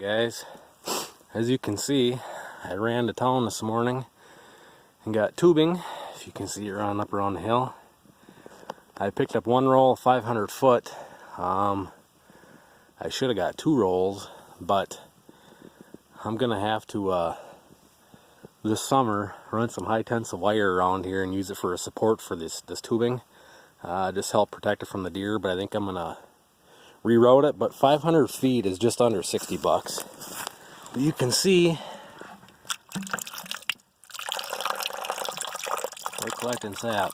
Guys, as you can see, I ran to town this morning and got tubing. If you can see it running up around the hill, I picked up one roll, 500 foot. I should have got 2 rolls, but I'm gonna have to this summer run some high tensile wire around here and use it for a support for this tubing. Just help protect it from the deer, but I think I'm gonna reroute it. But 500 feet is just under 60 bucks. You can see we're collecting sap.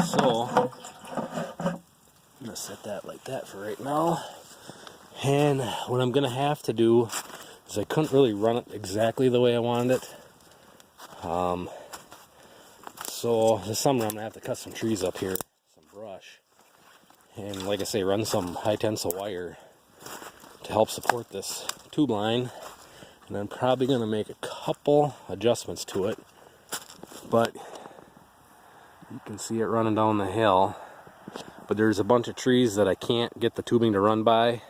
So I'm gonna set that like that for right now. And what I'm gonna have to do is I couldn't really run it exactly the way I wanted it. So this summer I'm gonna have to cut some trees up here, some brush, and like I say, run some high tensile wire to help support this tube line. And I'm probably gonna make a couple adjustments to it, but you can see it running down the hill. But there's a bunch of trees that I can't get the tubing to run by,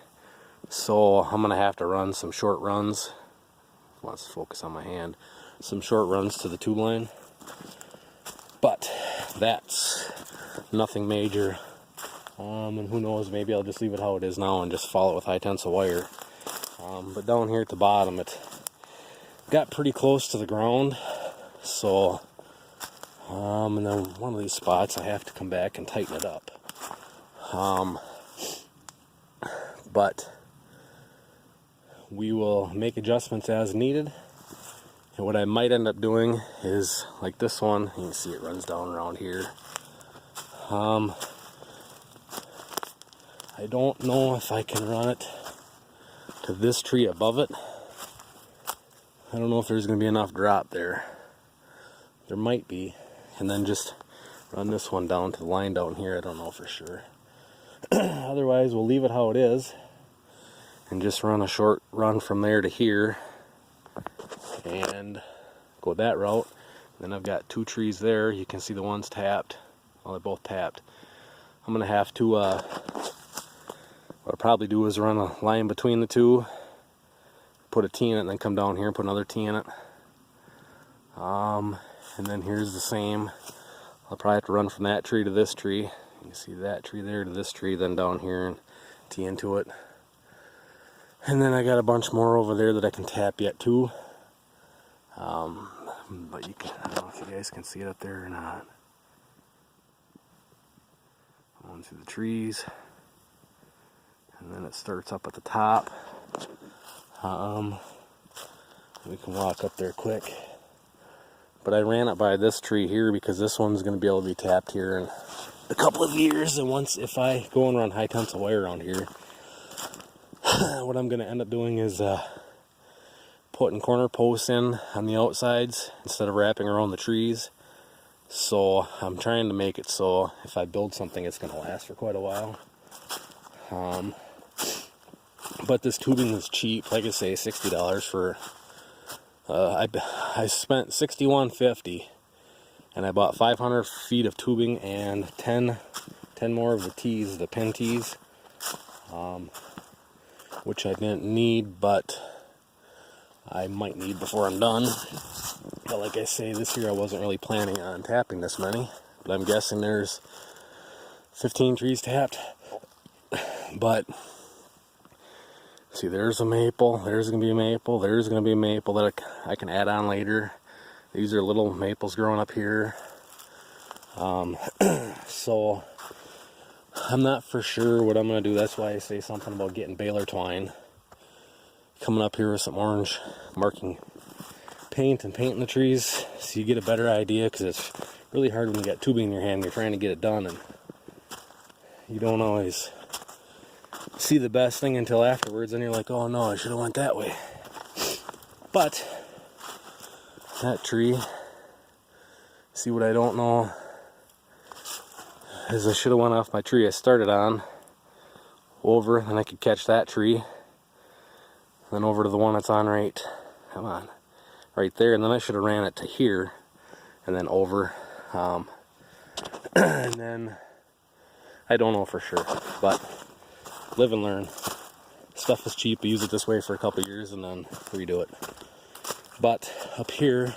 so I'm gonna have to run some short runs. Let's focus on my hand. Some short runs to the tube line. But that's nothing major. And who knows, maybe I'll just leave it how it is now and just follow it with high tensile wire. But down here at the bottom, it got pretty close to the ground. So, and then one of these spots I have to come back and tighten it up. But we will make adjustments as needed. And what I might end up doing is, like this one, you can see it runs down around here. I don't know if I can run it to this tree above it. I don't know if there's going to be enough drop there. There might be. And then just run this one down to the line down here. I don't know for sure. Otherwise, we'll leave it how it is and just run a short run from there to here and go that route. Then I've got 2 trees there. You can see the one's tapped. Well, they're both tapped. I'm gonna have to what I'll probably do is run a line between the 2, put a T in it, and then come down here and put another T in it. And then here's the same. I'll probably have to run from that tree to this tree. You can see that tree there to this tree, then down here and T into it. And then I got a bunch more over there that I can tap yet too. But you can, I don't know if you guys can see it up there or not. Going through the trees. And then it starts up at the top. We can walk up there quick. But I ran it by this tree here because this one's going to be able to be tapped here in a couple of years. And once, if I go and run high tensile wire around here, what I'm going to end up doing is putting corner posts in on the outsides instead of wrapping around the trees. So I'm trying to make it so if I build something, it's going to last for quite a while. But this tubing is cheap. Like I say, $60 for. I spent $61.50, and I bought 500 feet of tubing and 10 more of the tees, the pin tees, which I didn't need, but I might need before I'm done. But like I say, this year I wasn't really planning on tapping this many, but I'm guessing there's 15 trees tapped. But see, there's a maple, there's going to be a maple, there's going to be a maple that I can add on later. These are little maples growing up here. So I'm not for sure what I'm going to do. That's why I say something about getting baler twine. Coming up here with some orange marking paint and painting the trees so you get a better idea, because it's really hard when you got tubing in your hand and you're trying to get it done and you don't always see the best thing until afterwards, and you're like, oh no, I should have went that way. But that tree, see, what I don't know is I should have went off my tree I started on over, and I could catch that tree, then over to the one that's on right there, and then I should have ran it to here and then over. And then I don't know for sure, but live and learn. Stuff is cheap. I use it this way for a couple years and then redo it. But up here,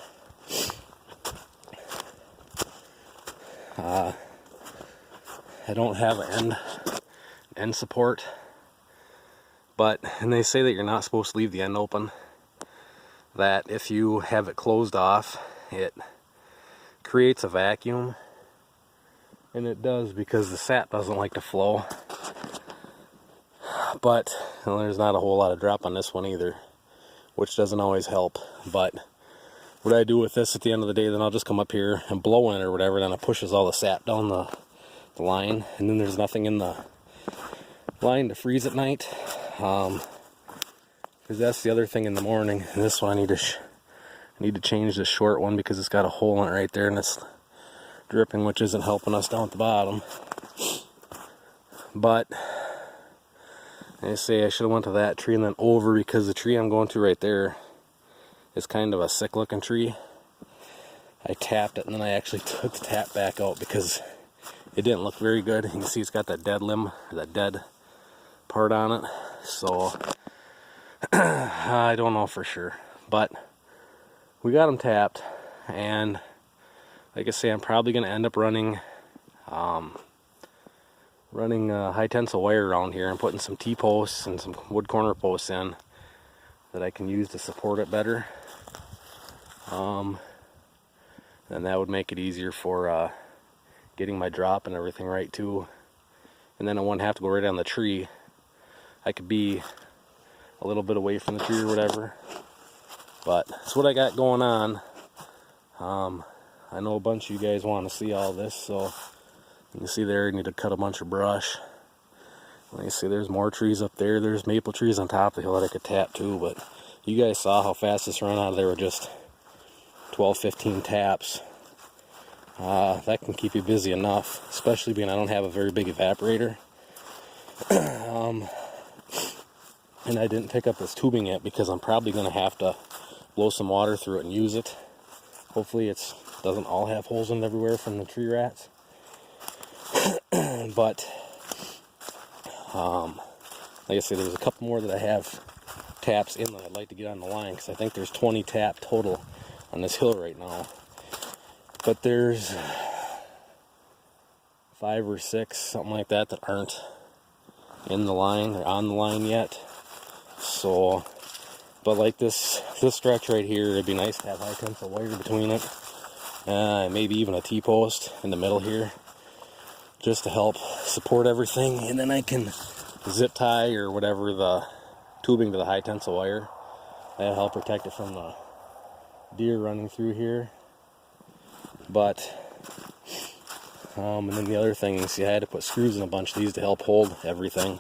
I don't have an end support, and they say that you're not supposed to leave the end open, that if you have it closed off, it creates a vacuum, and it does because the sap doesn't like to flow. But there's not a whole lot of drop on this one either, which doesn't always help. But what I do with this at the end of the day, then I'll just come up here and blow in it or whatever, then it pushes all the sap down the line, and then there's nothing in the line to freeze at night. Because that's the other thing in the morning. And this one I need to change this short one because it's got a hole in it right there and it's dripping, which isn't helping us down at the bottom. But I say I should have went to that tree and then over, because the tree I'm going to right there is kind of a sick looking tree. I tapped it and then I actually took the tap back out because it didn't look very good. You can see it's got that dead limb, or that dead part on it. So I don't know for sure, but we got them tapped, and like I say, I'm probably going to end up running high tensile wire around here and putting some T-posts and some wood corner posts in that I can use to support it better. And that would make it easier for getting my drop and everything right too. And then I wouldn't have to go right on the tree. I could be a little bit away from the tree or whatever. But that's what I got going on. I know a bunch of you guys want to see all this, so you can see there, you need to cut a bunch of brush. Let me see, there's more trees up there. There's maple trees on top of the hill that I could tap too, but you guys saw how fast this ran out of there with just 12-15 taps. That can keep you busy enough, especially being I don't have a very big evaporator. And I didn't pick up this tubing yet because I'm probably going to have to blow some water through it and use it. Hopefully it doesn't all have holes in it everywhere from the tree rats. But like I said, there's a couple more that I have taps in that I'd like to get on the line, because I think there's 20 tap total on this hill right now. But there's 5 or 6, something like that, that aren't in the line or on the line yet. So, but like this stretch right here, it'd be nice to have high tensile wire between it. Maybe even a T-post in the middle here, just to help support everything. And then I can zip tie or whatever the tubing to the high tensile wire. That'll help protect it from the deer running through here. But and then the other thing is, I had to put screws in a bunch of these to help hold everything.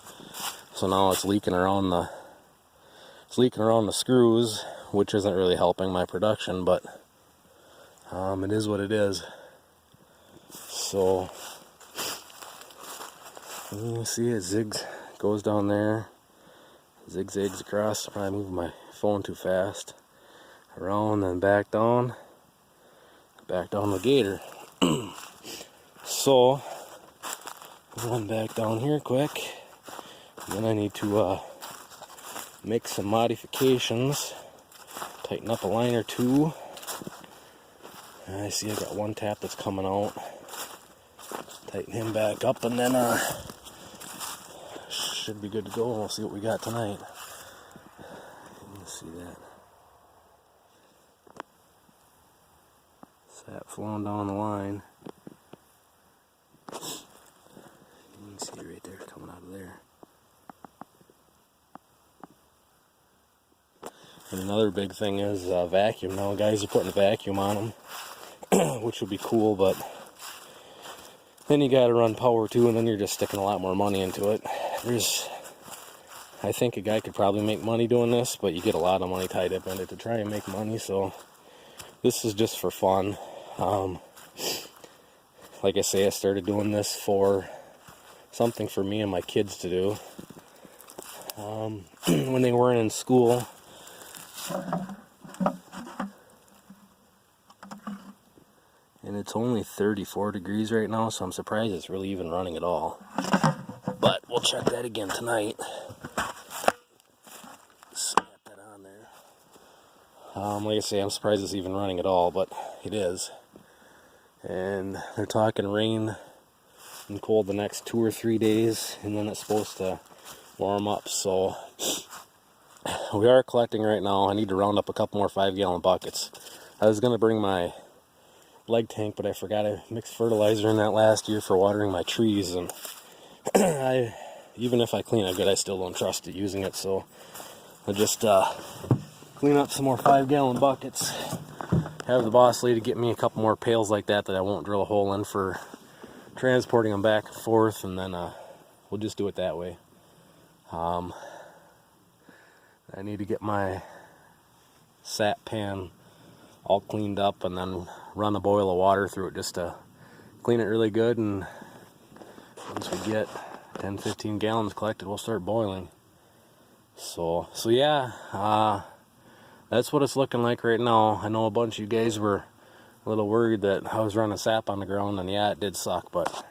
So now it's leaking around the screws, which isn't really helping my production, but it is what it is. So you see it goes down there, zigzags across. I moved my phone too fast. Around and back down the gator. So run back down here quick. And then I need to make some modifications, tighten up a line or two. And I see I got one tap that's coming out. Tighten him back up, and then should be good to go. We'll see what we got tonight. You can see that sap flowing down the line. You can see it right there, coming out of there. And another big thing is vacuum. Now guys are putting a vacuum on them, which would be cool, but then you got to run power too, and then you're just sticking a lot more money into it. I think a guy could probably make money doing this, but you get a lot of money tied up in it to try and make money. So this is just for fun. Like I say, I started doing this for something for me and my kids to do when they weren't in school. And And it's only 34 degrees right now, so I'm surprised it's really even running at all. But we'll check that again tonight. Snap that on there. Like I say, I'm surprised it's even running at all, but it is. And they're talking rain and cold the next 2 or 3 days, and then it's supposed to warm up. So we are collecting right now. I need to round up a couple more 5-gallon buckets. I was going to bring my leg tank, but I forgot I mixed fertilizer in that last year for watering my trees, and even if I clean it good, I still don't trust it using it. So I'll just clean up some more 5-gallon buckets, have the boss lady get me a couple more pails like that I won't drill a hole in for transporting them back and forth, and then we'll just do it that way. I need to get my sap pan all cleaned up and then run a boil of water through it just to clean it really good, and once we get 10-15 gallons collected, we'll start boiling. So yeah, that's what it's looking like right now. I know a bunch of you guys were a little worried that I was running sap on the ground, and yeah, it did suck, but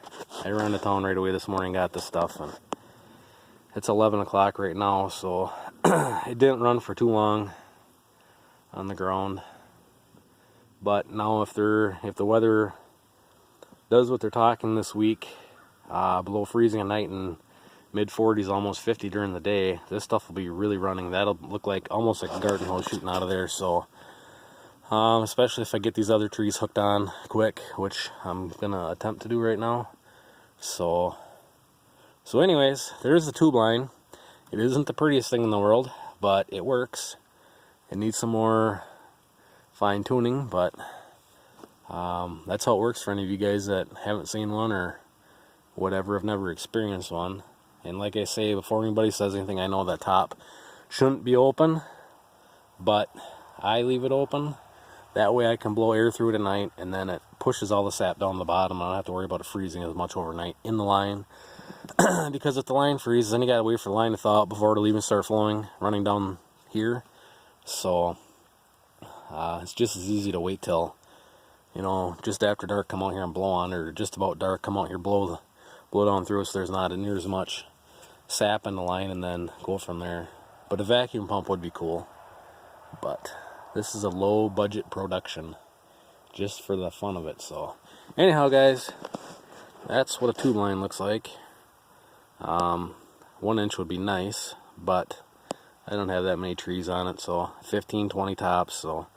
I ran to town right away this morning, got this stuff, and it's 11 o'clock right now, so it didn't run for too long on the ground. But now if the weather does what they're talking this week, below freezing at night and mid-40s, almost 50 during the day, this stuff will be really running. That'll look like almost like a garden hose shooting out of there. So especially if I get these other trees hooked on quick, which I'm gonna attempt to do right now. So anyways, there's the tube line. It isn't the prettiest thing in the world, but it works. It needs some more fine-tuning, but that's how it works for any of you guys that haven't seen one or whatever, have never experienced one. And like I say, before anybody says anything, I know that top shouldn't be open, but I leave it open. That way I can blow air through it at night, and then it pushes all the sap down the bottom. I don't have to worry about it freezing as much overnight in the line. Because if the line freezes, then you gotta wait for the line to thaw out before it'll even start flowing, running down here. So it's just as easy to wait till, just after dark, come out here and blow on, or just about dark, come out here, blow down through it, so there's not near as much sap in the line, and then go from there. But a vacuum pump would be cool. But this is a low budget production, just for the fun of it. So anyhow, guys, that's what a tube line looks like. 1 inch would be nice, but I don't have that many trees on it, so 15-20 tops. So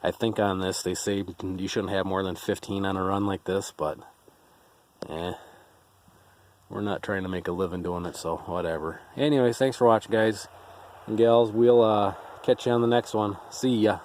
I think on this they say you shouldn't have more than 15 on a run like this, but we're not trying to make a living doing it, so whatever. Anyways, thanks for watching, guys and gals. We'll catch you on the next one. See ya.